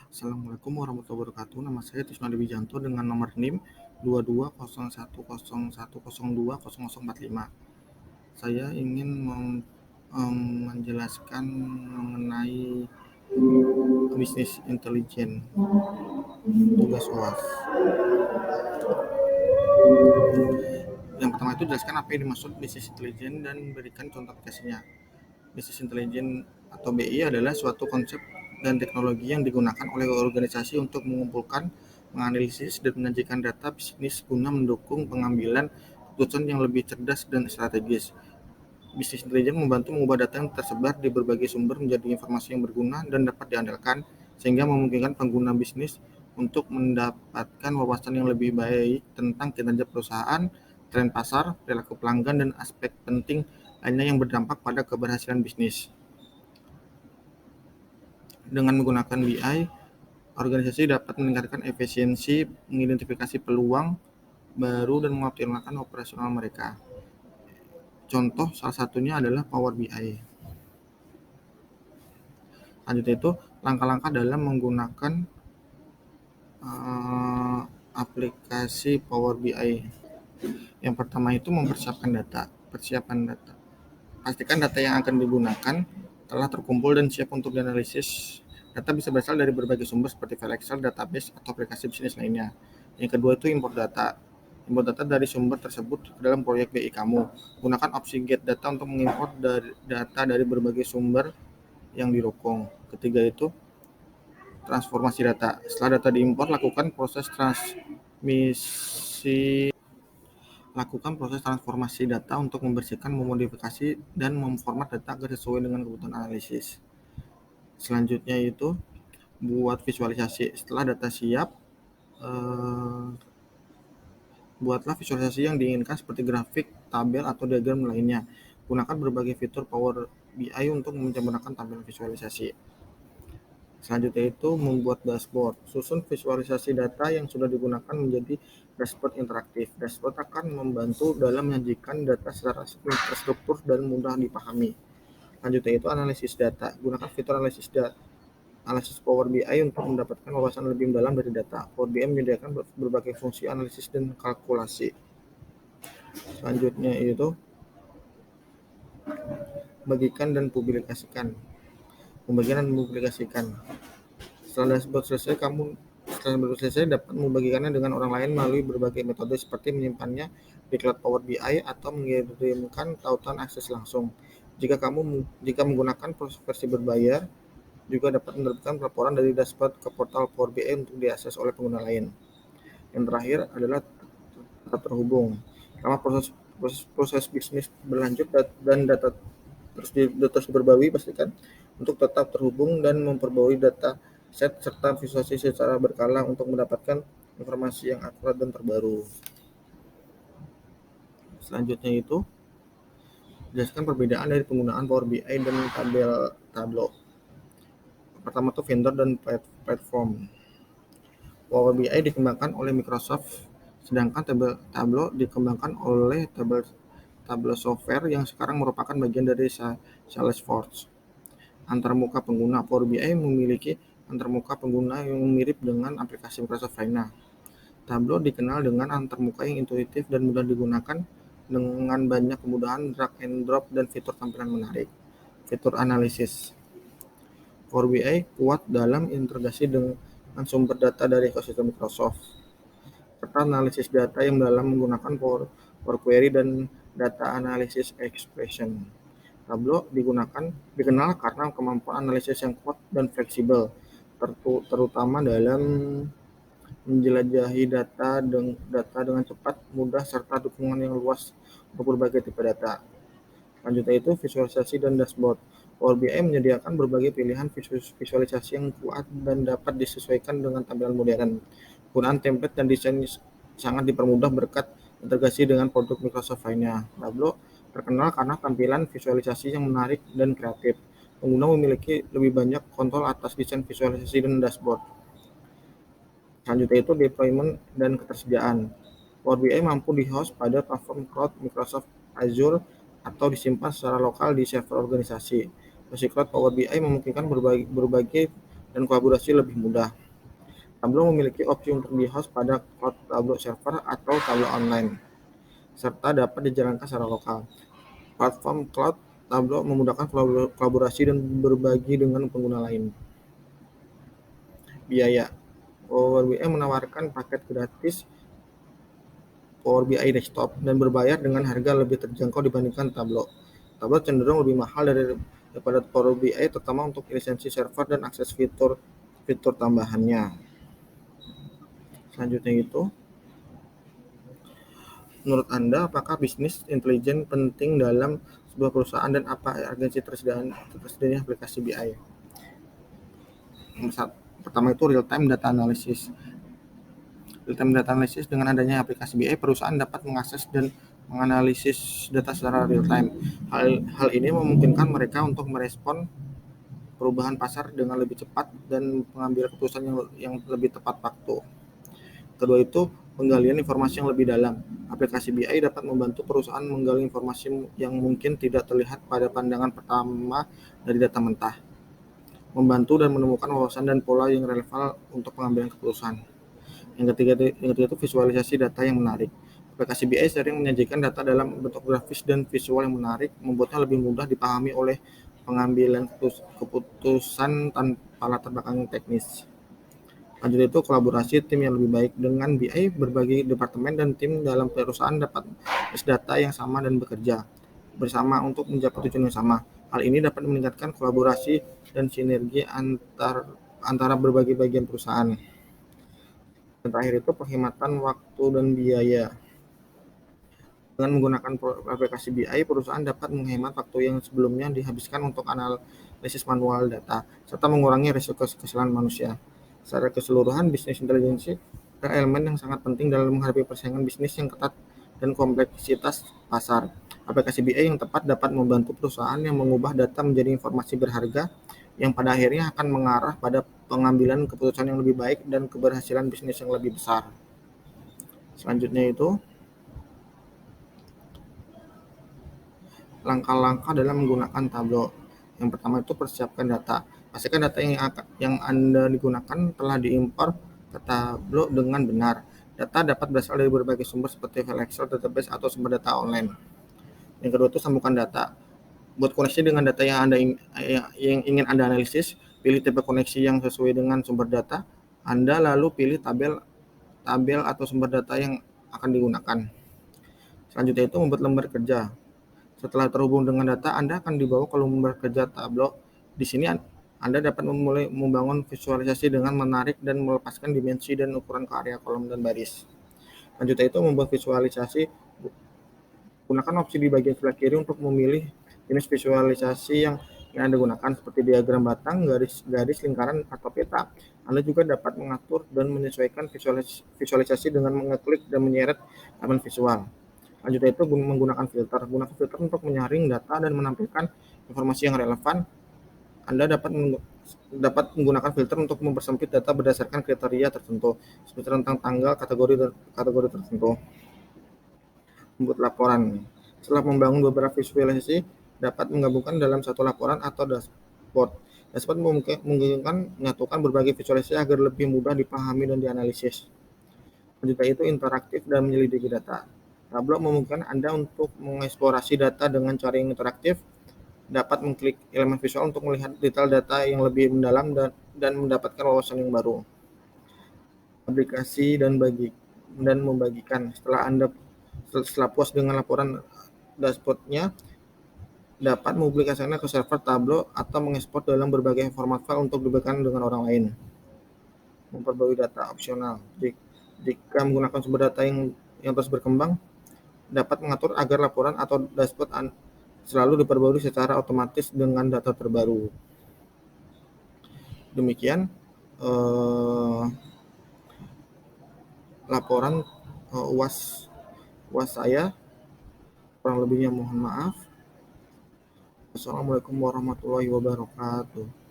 Assalamualaikum warahmatullahi wabarakatuh. Nama saya Tisnadi Wijanto dengan nomor NIM 220101020045. Saya ingin menjelaskan mengenai bisnis intelijen, tugas UAS. Yang pertama itu jelaskan apa yang dimaksud bisnis intelijen dan berikan contoh aplikasinya. Bisnis intelijen atau BI adalah suatu konsep dan teknologi yang digunakan oleh organisasi untuk mengumpulkan, menganalisis, dan menyajikan data bisnis guna mendukung pengambilan keputusan yang lebih cerdas dan strategis. Bisnis intelijen membantu mengubah data yang tersebar di berbagai sumber menjadi informasi yang berguna dan dapat diandalkan, sehingga memungkinkan pengguna bisnis untuk mendapatkan wawasan yang lebih baik tentang kinerja perusahaan, tren pasar, perilaku pelanggan, dan aspek penting lainnya yang berdampak pada keberhasilan bisnis. Dengan menggunakan BI, organisasi dapat meningkatkan efisiensi, mengidentifikasi peluang baru, dan mengoptimalkan operasional mereka. Contoh salah satunya adalah Power BI. Selanjutnya itu langkah-langkah dalam menggunakan aplikasi Power BI. Yang pertama itu mempersiapkan data. Persiapan data. Pastikan data yang akan digunakan telah terkumpul dan siap untuk dianalisis. Data bisa berasal dari berbagai sumber seperti file Excel, database, atau aplikasi bisnis lainnya. Yang kedua itu import data. Import data dari sumber tersebut ke dalam proyek BI kamu. Gunakan opsi get data untuk mengimport data dari berbagai sumber yang dirokong. Ketiga itu transformasi data. Setelah data diimpor, lakukan proses transformasi data untuk membersihkan, memodifikasi, dan memformat data agar sesuai dengan kebutuhan analisis. Selanjutnya itu buat visualisasi. Setelah data siap, buatlah visualisasi yang diinginkan seperti grafik, tabel, atau diagram lainnya. Gunakan berbagai fitur Power BI untuk menyempurnakan tampilan visualisasi. Selanjutnya itu membuat dashboard. Susun visualisasi data yang sudah digunakan menjadi dashboard interaktif. Dashboard akan membantu dalam menyajikan data secara terstruktur dan mudah dipahami. Selanjutnya itu analisis data. Gunakan fitur analisis Power BI untuk mendapatkan wawasan lebih mendalam dari data. Power BI menyediakan berbagai fungsi analisis dan kalkulasi. Selanjutnya itu bagikan dan publikasikan. Pembagian dan mempublikasikan. Setelah dashboard selesai, dapat membagikannya dengan orang lain melalui berbagai metode seperti menyimpannya di cloud Power BI atau mengirimkan tautan akses langsung. Jika menggunakan versi berbayar, juga dapat menerbitkan laporan dari dashboard ke portal Power BI untuk diakses oleh pengguna lain. Yang terakhir adalah tetap terhubung. Selama proses bisnis berlanjut dan data terus diperbarui, pastikan untuk tetap terhubung dan memperbarui data set serta visualisasi secara berkala untuk mendapatkan informasi yang akurat dan terbaru. Selanjutnya itu jelaskan perbedaan dari penggunaan Power BI dan Tableau. Pertama itu vendor dan platform. Power BI dikembangkan oleh Microsoft, sedangkan Tableau dikembangkan oleh Tableau Software yang sekarang merupakan bagian dari Salesforce. Antarmuka pengguna. Power BI memiliki antarmuka pengguna yang mirip dengan aplikasi Microsoft lainnya. Tableau dikenal dengan antarmuka yang intuitif dan mudah digunakan dengan banyak kemudahan drag and drop dan fitur tampilan menarik. Fitur analisis. Power BI kuat dalam integrasi dengan sumber data dari ekosistem Microsoft, serta analisis data yang dalam menggunakan Power Query dan data analisis expression. Tableau dikenal karena kemampuan analisis yang kuat dan fleksibel, terutama dalam menjelajahi data dengan cepat, mudah, serta dukungan yang luas untuk berbagai tipe data. Selanjutnya itu visualisasi dan dashboard. Power BI menyediakan berbagai pilihan visualisasi yang kuat dan dapat disesuaikan dengan tampilan modern. Penggunaan template dan desain sangat dipermudah berkat integrasi dengan produk Microsoft lainnya. Tableau terkenal karena tampilan visualisasi yang menarik dan kreatif. Pengguna memiliki lebih banyak kontrol atas desain visualisasi dan dashboard. Selanjutnya itu deployment dan ketersediaan. Power BI mampu di-host pada platform cloud Microsoft Azure atau disimpan secara lokal di server organisasi. Versi cloud Power BI memungkinkan berbagai dan kolaborasi lebih mudah. Tableau memiliki opsi untuk di-host pada cloud Tableau server atau Tableau online, serta dapat dijalankan secara lokal. Platform cloud Tableau memudahkan kolaborasi dan berbagi dengan pengguna lain. Biaya. Power BI menawarkan paket gratis Power BI Desktop dan berbayar dengan harga lebih terjangkau dibandingkan Tableau. Tableau cenderung lebih mahal daripada Power BI, terutama untuk lisensi server dan akses fitur tambahannya. Selanjutnya itu, menurut Anda, apakah bisnis intelijen penting dalam sebuah perusahaan dan apa urgensi tersedianya aplikasi BI? Pertama itu real-time data analysis. Real-time data analysis, dengan adanya aplikasi BI, perusahaan dapat mengakses dan menganalisis data secara real-time. Hal ini memungkinkan mereka untuk merespon perubahan pasar dengan lebih cepat dan mengambil keputusan yang lebih tepat waktu. Kedua itu, penggalian informasi yang lebih dalam. Aplikasi BI dapat membantu perusahaan menggali informasi yang mungkin tidak terlihat pada pandangan pertama dari data mentah, membantu dan menemukan wawasan dan pola yang relevan untuk pengambilan keputusan. Yang ketiga itu visualisasi data yang menarik. Aplikasi BI sering menyajikan data dalam bentuk grafis dan visual yang menarik, membuatnya lebih mudah dipahami oleh pengambilan keputusan tanpa latar belakang teknis. Lanjut itu kolaborasi tim yang lebih baik. Dengan BI, berbagai departemen dan tim dalam perusahaan dapat data yang sama dan bekerja bersama untuk mencapai tujuan yang sama. Hal ini dapat meningkatkan kolaborasi dan sinergi antara berbagai bagian perusahaan. Dan terakhir itu penghematan waktu dan biaya. Dengan menggunakan aplikasi BI, perusahaan dapat menghemat waktu yang sebelumnya dihabiskan untuk analisis manual data, serta mengurangi risiko kesalahan manusia. Secara keseluruhan, bisnis intelijensi adalah elemen yang sangat penting dalam menghadapi persaingan bisnis yang ketat dan kompleksitas pasar. Aplikasi BI yang tepat dapat membantu perusahaan yang mengubah data menjadi informasi berharga yang pada akhirnya akan mengarah pada pengambilan keputusan yang lebih baik dan keberhasilan bisnis yang lebih besar. Selanjutnya itu, langkah-langkah dalam menggunakan Tableau. Yang pertama itu persiapkan data. Pastikan data yang Anda digunakan telah diimpor ke Tableau dengan benar. Data dapat berasal dari berbagai sumber seperti file Excel, database, atau sumber data online. Yang kedua itu sambungkan data. Buat koneksi dengan data yang ingin Anda analisis, pilih tipe koneksi yang sesuai dengan sumber data Anda, lalu pilih tabel atau sumber data yang akan digunakan. Selanjutnya itu membuat lembar kerja. Setelah terhubung dengan data, Anda akan dibawa ke lembar kerja Tableau. Di sini Anda dapat mulai membangun visualisasi dengan menarik dan melepaskan dimensi dan ukuran ke area kolom dan baris. Selanjutnya itu membuat visualisasi. Gunakan opsi di bagian sebelah kiri untuk memilih jenis visualisasi yang Anda gunakan, seperti diagram batang, garis, lingkaran, atau peta. Anda juga dapat mengatur dan menyesuaikan visualisasi dengan mengeklik dan menyeret elemen visual. Selanjutnya itu menggunakan filter. Gunakan filter untuk menyaring data dan menampilkan informasi yang relevan. Anda dapat menggunakan filter untuk mempersempit data berdasarkan kriteria tertentu, seperti tentang tanggal, kategori tertentu. Membuat laporan. Setelah membangun beberapa visualisasi, dapat menggabungkan dalam satu laporan atau dashboard. Dashboard memungkinkan menyatukan berbagai visualisasi agar lebih mudah dipahami dan dianalisis. Selanjutnya itu interaktif dan menyelidiki data. Tableau memungkinkan Anda untuk mengeksplorasi data dengan cara yang interaktif, dapat mengklik elemen visual untuk melihat detail data yang lebih mendalam dan mendapatkan wawasan yang baru. Aplikasi dan membagikan. Setelah puas dengan laporan dashboard-nya, dapat mempublikasikannya ke server Tableau atau mengekspor dalam berbagai format file untuk dibagikan dengan orang lain. Memperbarui data opsional. Jika menggunakan sumber data yang terus berkembang, dapat mengatur agar laporan atau dashboard selalu diperbarui secara otomatis dengan data terbaru. Demikian laporan UAS saya. Kurang lebihnya mohon maaf. Assalamualaikum warahmatullahi wabarakatuh.